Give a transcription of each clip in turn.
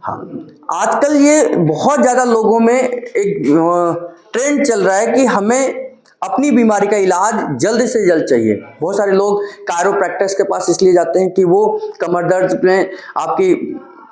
हाँ, आजकल ये बहुत ज़्यादा लोगों में एक ट्रेंड चल रहा है कि हमें अपनी बीमारी का इलाज जल्द से जल्द चाहिए। बहुत सारे लोग कायरोप्रैक्टिस के पास इसलिए जाते हैं कि वो कमर दर्द में आपकी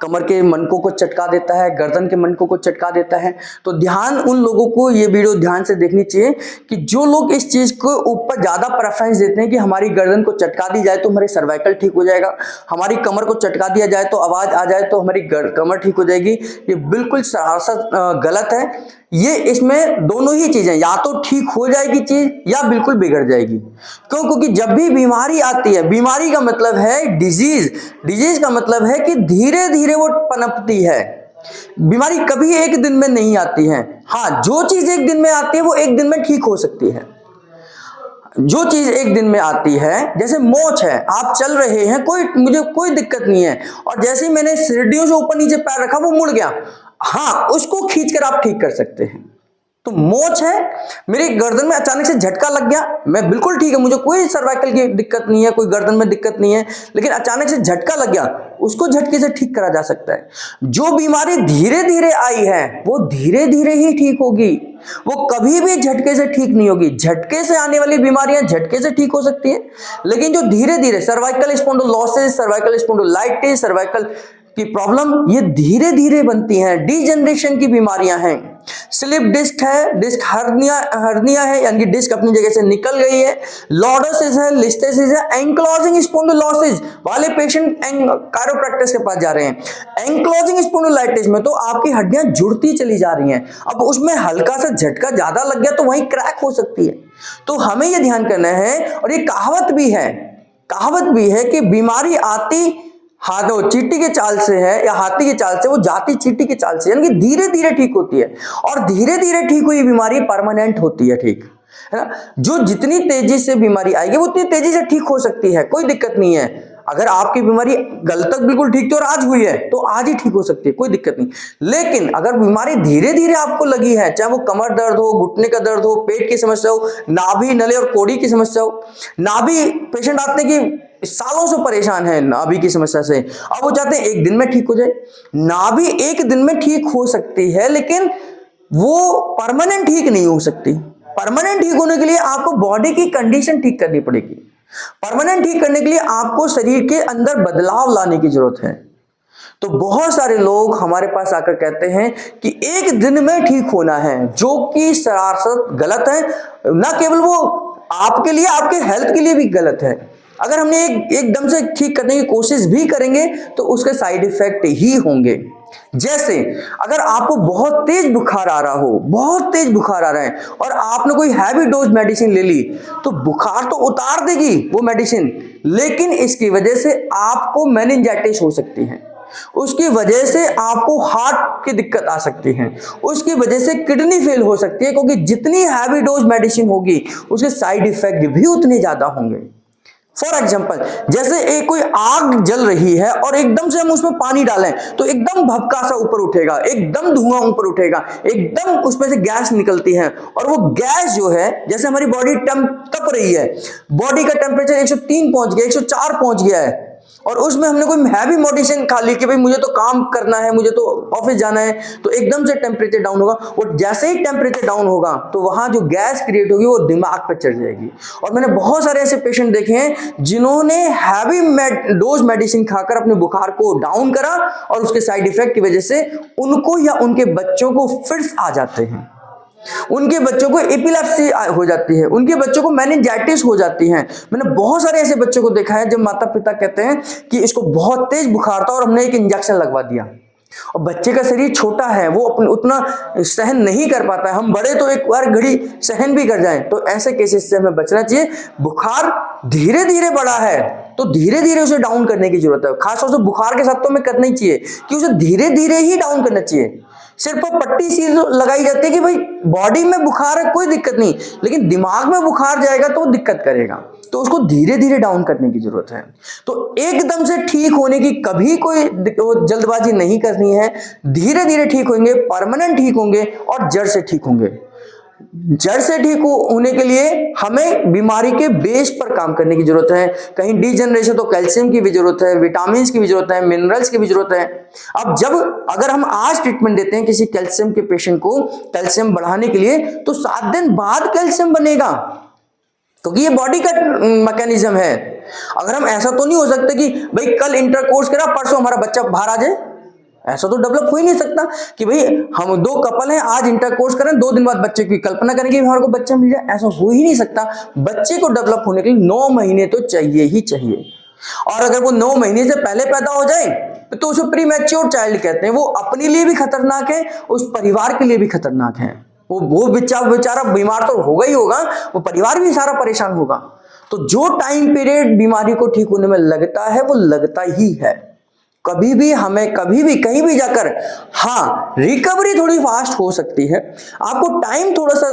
कमर के मणकों को चटका देता है, गर्दन के मणकों को चटका देता है। तो ध्यान उन लोगों को ये वीडियो ध्यान से देखनी चाहिए कि जो लोग इस चीज़ को ऊपर ज़्यादा प्रेफरेंस देते हैं कि हमारी गर्दन को चटका दी जाए तो हमारी सर्वाइकल ठीक हो जाएगा, हमारी कमर को चटका दिया जाए तो आवाज़ आ जाए तो हमारी कमर ठीक हो जाएगी, ये बिल्कुल सरासर गलत है। ये इसमें दोनों ही चीजें, या तो ठीक हो जाएगी चीज या बिल्कुल बिगड़ जाएगी। क्यों? क्योंकि जब भी बीमारी आती है, बीमारी का मतलब है डिजीज, डिजीज का मतलब है कि धीरे धीरे वो पनपती है। बीमारी कभी एक दिन में नहीं आती है। हाँ, जो चीज एक दिन में आती है वो एक दिन में ठीक हो सकती है। जो चीज एक दिन में आती है, जैसे मोच है, आप चल रहे हैं, मुझे कोई दिक्कत नहीं है, और जैसे ही मैंने सीढ़ियों से ऊपर नीचे पैर रखा वो मुड़ गया, हाँ, उसको खींचकर आप ठीक कर सकते हैं। तो मोच है, मेरी गर्दन में अचानक से झटका लग गया, मैं बिल्कुल ठीक है, मुझे कोई सर्वाइकल की दिक्कत नहीं है, कोई गर्दन में दिक्कत नहीं है, लेकिन अचानक से झटका लग गया, उसको झटके से ठीक करा जा सकता है। जो बीमारी धीरे धीरे आई है वो धीरे धीरे ही ठीक होगी, वो कभी भी झटके से ठीक नहीं होगी। झटके से आने वाली बीमारियां झटके से ठीक हो सकती है, लेकिन जो धीरे धीरे cervical spondylosis, cervical spondylitis, cervical की प्रॉब्लम, ये धीरे धीरे बनती हैं, डीजनरेशन की बीमारियां हैं। स्लिप डिस्क है, डिस्क हर्निया है, यानी कि डिस्क अपनी जगह से निकल गई है, लॉर्डोसिस है, लिस्टेसिस है, एंक्लोजिंग स्पॉन्डिलोसिस वाले पेशेंट कायरोप्रैक्टिस के पास जा रहे हैं। एंक्लोजिंग स्पॉन्डिलाइटिस में तो आपकी हड्डियां जुड़ती चली जा रही हैं, अब उसमें हल्का सा झटका ज्यादा लग गया तो वहीं क्रैक हो सकती है। तो हमें यह ध्यान करना है, और ये कहावत भी है कि बीमारी आती हाथों चींटी के चाल से है या हाथी के चाल से, वो जाती चींटी के चाल से, यानी कि धीरे धीरे ठीक होती है, और धीरे धीरे ठीक हुई बीमारी परमानेंट होती है, ठीक है ना। जो जितनी तेजी से बीमारी आएगी वो उतनी तेजी से ठीक हो सकती है, कोई दिक्कत नहीं है। अगर आपकी बीमारी कल तक बिल्कुल ठीक थी और आज हुई है तो आज ही ठीक हो सकती है, कोई दिक्कत नहीं। लेकिन अगर बीमारी धीरे धीरे आपको लगी है, चाहे वो कमर दर्द हो, घुटने का दर्द हो, पेट की समस्या हो, नाभि नले और कोड़ी की समस्या हो, नाभि पेशेंट आते हैं कि सालों से परेशान है नाभि की समस्या से, अब वो चाहते हैं एक दिन में ठीक हो जाए। नाभि एक दिन में ठीक हो सकती है, लेकिन वो परमानेंट ठीक नहीं हो सकती। परमानेंट ठीक होने के लिए आपको बॉडी की कंडीशन ठीक करनी पड़ेगी। परमानेंट ठीक करने के लिए आपको शरीर के अंदर बदलाव लाने की जरूरत है। तो बहुत सारे लोग हमारे पास आकर कहते हैं कि एक दिन में ठीक होना है, जो कि सरासर गलत है। ना केवल वो आपके लिए, आपके हेल्थ के लिए भी गलत है। अगर हमने एकदम से ठीक करने की कोशिश भी करेंगे तो उसके साइड इफेक्ट ही होंगे। जैसे अगर आपको बहुत तेज बुखार आ रहा हो, बहुत तेज बुखार आ रहा है, और आपने कोई हैवी डोज मेडिसिन ले ली, तो बुखार तो उतार देगी वो मेडिसिन, लेकिन इसकी वजह से आपको मेनिंजाइटिस हो सकती है, उसकी वजह से आपको हार्ट की दिक्कत आ सकती है, उसकी वजह से किडनी फेल हो सकती है, क्योंकि जितनी हैवी डोज मेडिसिन होगी उसके साइड इफेक्ट भी उतने ज्यादा होंगे। फॉर एग्जाम्पल, जैसे एक कोई आग जल रही है और एकदम से हम उसमें पानी डालें तो एकदम भभका सा ऊपर उठेगा, एकदम धुआं ऊपर उठेगा, एकदम उसमें से गैस निकलती है, और वो गैस जो है, जैसे हमारी बॉडी तप रही है, बॉडी का टेम्परेचर 103 पहुंच गया, 104 पहुंच गया है, और उसमें हमने कोई हैवी मेडिसिन खा ली कि भाई मुझे तो काम करना है, मुझे तो ऑफिस जाना है, तो एकदम से टेम्परेचर डाउन होगा। और जैसे ही टेम्परेचर डाउन होगा तो वहां जो गैस क्रिएट होगी वो दिमाग पर चढ़ जाएगी। और मैंने बहुत सारे ऐसे पेशेंट देखे हैं जिन्होंने हैवी डोज मेडिसिन खाकर अपने बुखार को डाउन करा, और उसके साइड इफेक्ट की वजह से उनको या उनके बच्चों को फिट्स आ जाते हैं, उनके बच्चों को एपिलेप्सी हो जाती है, उनके बच्चों को मेनिंजाइटिस हो जाती है। मैंने बहुत सारे ऐसे बच्चों को देखा है जब माता पिता कहते हैं कि इसको बहुत तेज बुखार था और हमने एक इंजेक्शन लगवा दिया, और बच्चे का शरीर छोटा है, वो उतना सहन नहीं कर पाता है। हम बड़े तो एक बार घड़ी सहन भी कर जाएं, तो ऐसे केसेस से हमें बचना चाहिए। बुखार धीरे धीरे बढ़ा है तो धीरे धीरे उसे डाउन करने की जरूरत है। खासतौर से बुखार के साथ तो हमें करना ही चाहिए कि उसे धीरे धीरे ही डाउन करना चाहिए। सिर्फ पट्टी सी लगाई जाती है कि भाई बॉडी में बुखार है कोई दिक्कत नहीं, लेकिन दिमाग में बुखार जाएगा तो वो दिक्कत करेगा, तो उसको धीरे धीरे डाउन करने की जरूरत है। तो एकदम से ठीक होने की कभी कोई जल्दबाजी नहीं करनी है, धीरे धीरे ठीक होंगे, परमानेंट ठीक होंगे और जड़ से ठीक होंगे। जड़ से ठीक होने के लिए हमें बीमारी के बेस पर काम करने की जरूरत है। कहीं डीजनरेशन तो कैल्शियम की भी जरूरत है, विटामिन की भी जरूरत है, मिनरल्स की भी जरूरत है। अब अगर हम आज ट्रीटमेंट देते हैं किसी कैल्शियम के पेशेंट को कैल्शियम बढ़ाने के लिए, तो 7 दिन बाद कैल्शियम बनेगा, क्योंकि ये बॉडी का मैकेनिज्म है। अगर हम ऐसा तो नहीं हो सकता कि भाई कल इंटरकोर्स करा परसों हमारा बच्चा बाहर आ जाए, ऐसा तो डेवलप हो ही नहीं सकता कि भाई हम 2 कपल हैं, आज इंटरकोर्स करें, 2 दिन बाद बच्चे की कल्पना करेंगे हमारे को बच्चा मिल जाए, ऐसा हो ही नहीं सकता। बच्चे को डेवलप होने के लिए 9 महीने तो चाहिए ही चाहिए, और अगर वो 9 महीने से पहले पैदा हो जाए तो उसे प्री मैच्योर चाइल्ड कहते हैं। वो अपने लिए भी खतरनाक है, उस परिवार के लिए भी खतरनाक है। वो बेचारा बीमार तो होगा ही होगा, वो परिवार भी सारा परेशान होगा। तो जो टाइम पीरियड बीमारी को ठीक होने में लगता है वो लगता ही है। कभी भी हमें कभी भी कहीं भी जाकर, हाँ रिकवरी थोड़ी फास्ट हो सकती है, आपको टाइम थोड़ा सा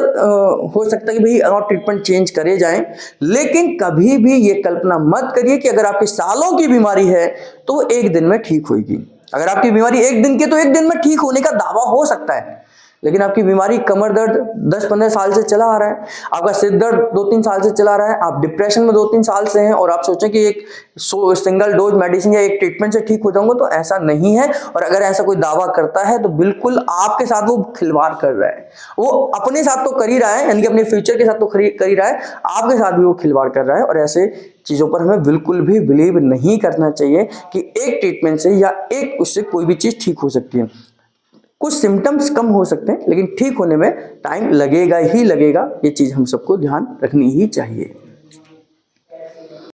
हो सकता है कि भाई और ट्रीटमेंट चेंज करे जाएं, लेकिन कभी भी ये कल्पना मत करिए कि अगर आपकी सालों की बीमारी है तो वो 1 दिन में ठीक होगी। अगर आपकी बीमारी 1 दिन की तो 1 दिन में ठीक होने का दावा हो सकता है, लेकिन आपकी बीमारी कमर दर्द 10-15 साल से चला आ रहा है, आपका सिर दर्द 2-3 साल से चला आ रहा है, आप डिप्रेशन में 2-3 साल से हैं और आप सोचें कि एक सिंगल डोज मेडिसिन या एक ट्रीटमेंट से ठीक हो जाऊंगा, तो ऐसा नहीं है। और अगर ऐसा कोई दावा करता है तो बिल्कुल आपके साथ वो खिलवाड़ कर रहा है। वो अपने साथ तो कर ही रहा है, यानी कि अपने फ्यूचर के साथ तो कर ही रहा है, आपके साथ भी वो खिलवाड़ कर रहा है। और ऐसे चीजों पर हमें बिल्कुल भी बिलीव नहीं करना चाहिए कि एक ट्रीटमेंट से या एक उससे कोई भी चीज ठीक हो सकती है। कुछ सिम्टम्स कम हो सकते हैं, लेकिन ठीक होने में टाइम लगेगा ही लगेगा। ये चीज हम सबको ध्यान रखनी ही चाहिए।